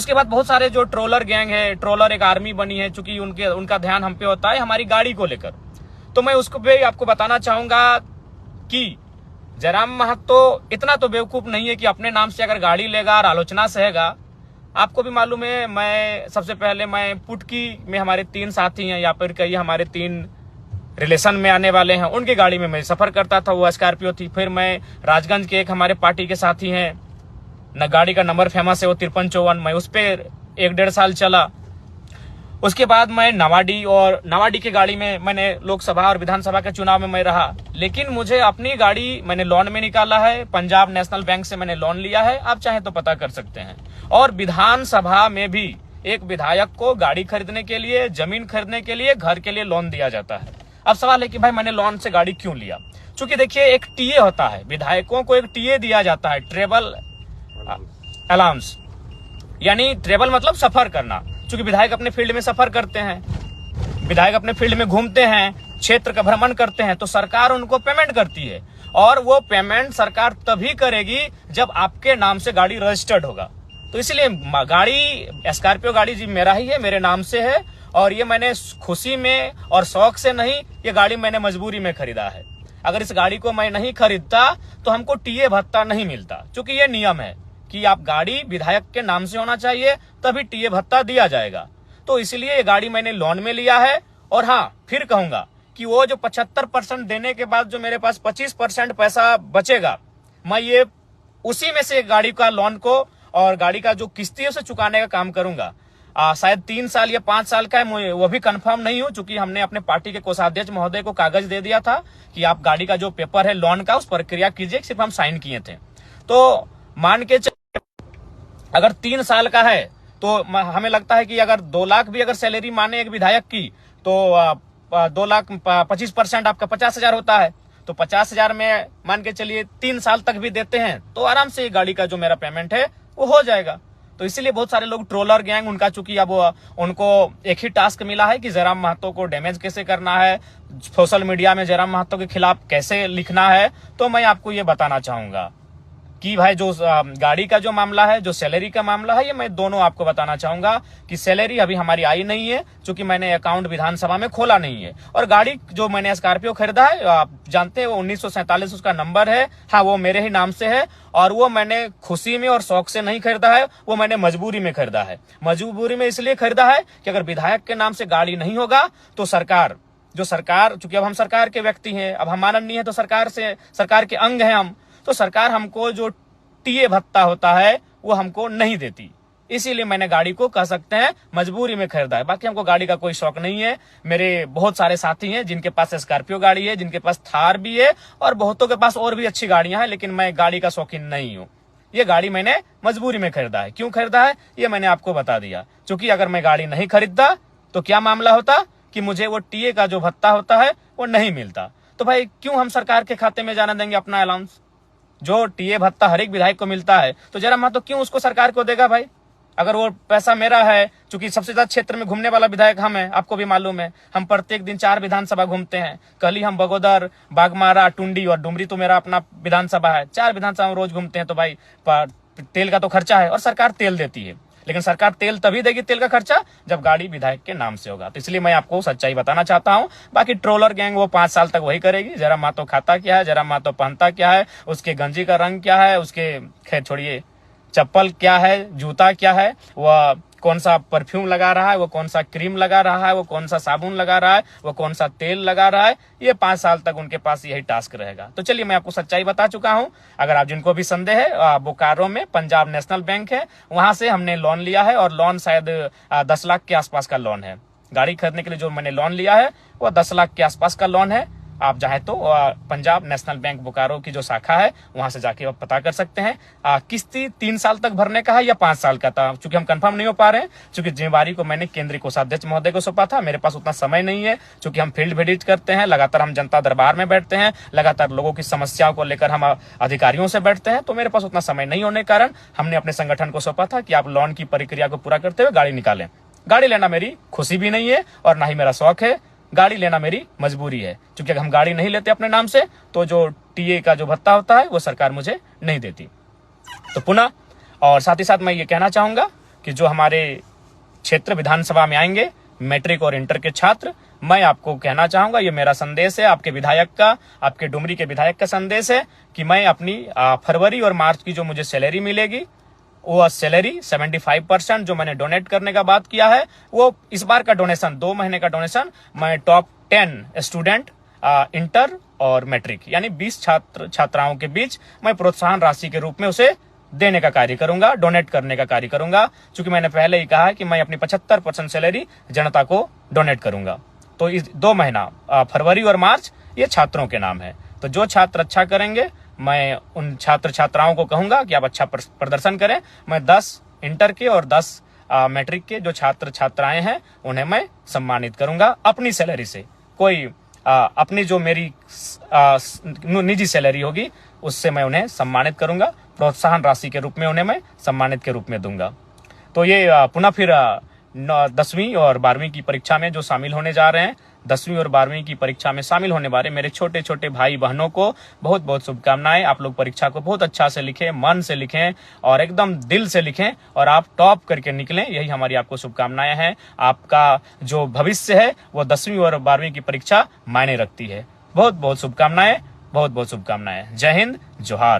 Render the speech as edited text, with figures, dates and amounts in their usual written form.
उसके बाद बहुत सारे जो ट्रोलर गैंग है, ट्रोलर एक आर्मी बनी है, चूंकि उनका ध्यान हम पे होता है हमारी गाड़ी को लेकर। तो मैं उसको भी आपको बताना चाहूंगा कि जयराम महतो इतना तो बेवकूफ नहीं है कि अपने नाम से अगर गाड़ी लेगा और आलोचना सहेगा। आपको भी मालूम है, मैं सबसे पहले मैं पुटकी में हमारे 3 साथी हैं, या फिर कहिए हमारे 3 रिलेशन में आने वाले हैं, उनकी गाड़ी में मैं सफर करता था, वो स्कॉर्पियो थी। फिर मैं राजगंज के एक हमारे पार्टी के साथी हैं, न गाड़ी का नंबर फेमस है, वो 5354, मैं उस पर 1-1.5 साल चला। उसके बाद मैं नवाडी की गाड़ी में मैंने लोकसभा और विधानसभा के चुनाव में मैं रहा। लेकिन मुझे अपनी गाड़ी मैंने लोन में निकाला है, पंजाब नेशनल बैंक से मैंने लोन लिया है, आप चाहे तो पता कर सकते हैं। और विधानसभा में भी एक विधायक को गाड़ी खरीदने के लिए, जमीन खरीदने के लिए, घर के लिए लोन दिया जाता है। अब सवाल है कि भाई मैंने लोन से गाड़ी क्यों लिया? क्योंकि देखिए एक टीए होता है, विधायकों को एक टीए दिया जाता है, ट्रेवल अलाउंस, यानी ट्रेवल मतलब सफर करना। क्योंकि विधायक अपने फील्ड में सफर करते हैं, विधायक अपने फील्ड में घूमते हैं, क्षेत्र का भ्रमण करते हैं, तो सरकार उनको पेमेंट करती है। और वो पेमेंट सरकार तभी करेगी जब आपके नाम से गाड़ी रजिस्टर्ड होगा। तो इसलिए गाड़ी, स्कॉर्पियो गाड़ी जी मेरा ही है, मेरे नाम से है। और ये मैंने खुशी में और शौक से नहीं, ये गाड़ी मैंने मजबूरी में खरीदा है। अगर इस गाड़ी को मैं नहीं खरीदता तो हमको टीए भत्ता नहीं मिलता, क्योंकि ये नियम है कि आप गाड़ी विधायक के नाम से होना चाहिए तभी टीए भत्ता दिया जाएगा। तो इसलिए ये गाड़ी मैंने लोन में लिया है। और हाँ, फिर कहूंगा कि वो जो 75% देने के बाद जो मेरे पास 25% पैसा बचेगा, मैं ये उसी में से गाड़ी का लोन को और गाड़ी का जो किस्ती है उसे चुकाने का काम करूंगा। शायद 3 साल या 5 साल का है, वो भी कंफर्म नहीं हो, चूंकि हमने अपने पार्टी के कोषाध्यक्ष महोदय को कागज दे दिया था कि आप गाड़ी का जो पेपर है लोन का, उस प्रक्रिया कीजिए, सिर्फ हम साइन किए थे। तो मान के अगर 3 साल का है तो हमें लगता है कि अगर 2 लाख भी अगर सैलरी माने एक विधायक की, तो 2 लाख 25% आपका 50,000 होता है। तो 50,000 में मान के चलिए 3 साल तक भी देते हैं तो आराम से ये गाड़ी का जो मेरा पेमेंट है वो हो जाएगा। तो इसीलिए बहुत सारे लोग ट्रोलर गैंग, उनका चूंकि अब उनको एक ही टास्क मिला है कि जयराम महतो को डैमेज कैसे करना है, सोशल मीडिया में जयराम महतो के खिलाफ कैसे लिखना है। तो मैं आपको ये बताना चाहूंगा कि भाई जो गाड़ी का जो मामला है, जो सैलरी का मामला है, ये मैं दोनों आपको बताना चाहूंगा कि सैलरी अभी हमारी आई नहीं है, क्योंकि मैंने अकाउंट विधानसभा में खोला नहीं है। और गाड़ी जो मैंने स्कॉर्पियो खरीदा है, आप जानते हैं वो 1947 उसका नंबर है, हाँ वो मेरे ही नाम से है। और वो मैंने खुशी में और शौक से नहीं खरीदा है, वो मैंने मजबूरी में खरीदा है। मजबूरी में इसलिए खरीदा है कि अगर विधायक के नाम से गाड़ी नहीं होगा तो सरकार, चूंकि अब हम सरकार के व्यक्ति हैं, अब हम माननीय है तो सरकार के अंग हैं हम, तो सरकार हमको जो टीए भत्ता होता है वो हमको नहीं देती। इसीलिए मैंने गाड़ी को कह सकते हैं मजबूरी में खरीदा है। बाकी हमको गाड़ी का कोई शौक नहीं है। मेरे बहुत सारे साथी हैं जिनके पास स्कॉर्पियो गाड़ी है, जिनके पास थार भी है, और बहुतों के पास और भी अच्छी गाड़ियां हैं, लेकिन मैं गाड़ी का शौकीन नहीं हूँ। ये गाड़ी मैंने मजबूरी में खरीदा है। क्यों खरीदा है ये मैंने आपको बता दिया। क्योंकि अगर मैं गाड़ी नहीं खरीदता तो क्या मामला होता कि मुझे वो टीए का जो भत्ता होता है वो नहीं मिलता। तो भाई क्यों हम सरकार के खाते में जाना देंगे अपना अलाउंस? जो टीए भत्ता हर एक विधायक को मिलता है तो जयराम महतो क्यों उसको सरकार को देगा भाई? अगर वो पैसा मेरा है, क्योंकि सबसे ज्यादा क्षेत्र में घूमने वाला विधायक हम हैं, आपको भी मालूम है। हम प्रत्येक दिन 4 विधानसभा घूमते हैं। कल ही हम बगोदर, बागमारा, टुंडी और डुमरी तो मेरा अपना विधानसभा है, 4 विधानसभा में रोज घूमते हैं। तो भाई तेल का तो खर्चा है, और सरकार तेल देती है, लेकिन सरकार तेल तभी देगी, तेल का खर्चा, जब गाड़ी विधायक के नाम से होगा। तो इसलिए मैं आपको सच्चाई बताना चाहता हूं। बाकी ट्रोलर गैंग वो 5 साल तक वही करेगी। जयराम महतो खाता क्या है, जयराम महतो पहनता क्या है, उसके गंजी का रंग क्या है, उसके खैर छोड़िए चप्पल क्या है, जूता क्या है, वह कौन सा परफ्यूम लगा रहा है, वो कौन सा क्रीम लगा रहा है, वो कौन सा साबुन लगा रहा है, वो कौन सा तेल लगा रहा है, ये 5 साल तक उनके पास यही टास्क रहेगा। तो चलिए मैं आपको सच्चाई बता चुका हूं। अगर आप जिनको भी संदेह है, बोकारो में पंजाब नेशनल बैंक है, वहां से हमने लोन लिया है, और लोन शायद 10 लाख के आसपास का लोन है। गाड़ी खरीदने के लिए जो मैंने लोन लिया है वो 10 लाख के आसपास का लोन है। आप चाहे तो पंजाब नेशनल बैंक बोकारो की जो शाखा है वहां से जाके आप पता कर सकते हैं। किस्ती 3 साल तक भरने का है या 5 साल का था, चूंकि हम कंफर्म नहीं हो पा रहे हैं, क्योंकि जिम्मेवारी को मैंने केंद्रीय कोषाध्यक्ष महोदय को सौंपा था। मेरे पास उतना समय नहीं है, क्योंकि हम फील्ड विजिट करते हैं, लगातार हम जनता दरबार में बैठते हैं, लगातार लोगों की समस्याओं को लेकर हम अधिकारियों से बैठते हैं। तो मेरे पास उतना समय नहीं होने के कारण हमने अपने संगठन को सौंपा था कि आप लोन की प्रक्रिया को पूरा करते हुए गाड़ी निकालें। गाड़ी लेना मेरी खुशी भी नहीं है और ना ही मेरा शौक है, गाड़ी लेना मेरी मजबूरी है। क्योंकि अगर हम गाड़ी नहीं लेते अपने नाम से तो जो टीए का जो भत्ता होता है वो सरकार मुझे नहीं देती। तो पुनः और साथ ही साथ मैं ये कहना चाहूंगा कि जो हमारे क्षेत्र विधानसभा में आएंगे मैट्रिक और इंटर के छात्र, मैं आपको कहना चाहूंगा, ये मेरा संदेश है आपके विधायक का, आपके डुमरी के विधायक का संदेश है कि मैं अपनी फरवरी और मार्च की जो मुझे सैलरी मिलेगी, वो सैलरी 75% जो मैंने डोनेट करने का बात किया है, वो इस बार का डोनेशन 2 महीने का डोनेशन मैं टॉप 10 स्टूडेंट इंटर और मैट्रिक यानी 20 छात्राओं के बीच मैं प्रोत्साहन राशि के रूप में उसे देने का कार्य करूंगा, डोनेट करने का कार्य करूंगा। क्योंकि मैंने पहले ही कहा कि मैं अपनी 75% सैलरी जनता को डोनेट करूंगा। तो इस 2 महीना फरवरी और मार्च ये छात्रों के नाम है। तो जो छात्र अच्छा करेंगे मैं उन छात्र छात्राओं को कहूंगा कि आप अच्छा प्रदर्शन करें। मैं 10 इंटर के और 10 मैट्रिक के जो छात्र छात्राएं हैं उन्हें मैं सम्मानित करूंगा अपनी सैलरी से। कोई अपनी जो मेरी निजी सैलरी होगी उससे मैं उन्हें सम्मानित करूंगा, प्रोत्साहन राशि के रूप में उन्हें मैं सम्मानित के रूप में दूंगा। तो ये पुनः फिर 10वीं और 12वीं की परीक्षा में जो शामिल होने जा रहे हैं, 10वीं और 12वीं की परीक्षा में शामिल होने वाले मेरे छोटे छोटे भाई बहनों को बहुत बहुत शुभकामनाएं। आप लोग परीक्षा को बहुत अच्छा से लिखें, मन से लिखें और एकदम दिल से लिखें और आप टॉप करके निकलें, यही हमारी आपको शुभकामनाएं हैं। आपका जो भविष्य है वो 10वीं और 12वीं की परीक्षा मायने रखती है। बहुत बहुत शुभकामनाएं, बहुत बहुत शुभकामनाएं। जय हिंद, जोहार।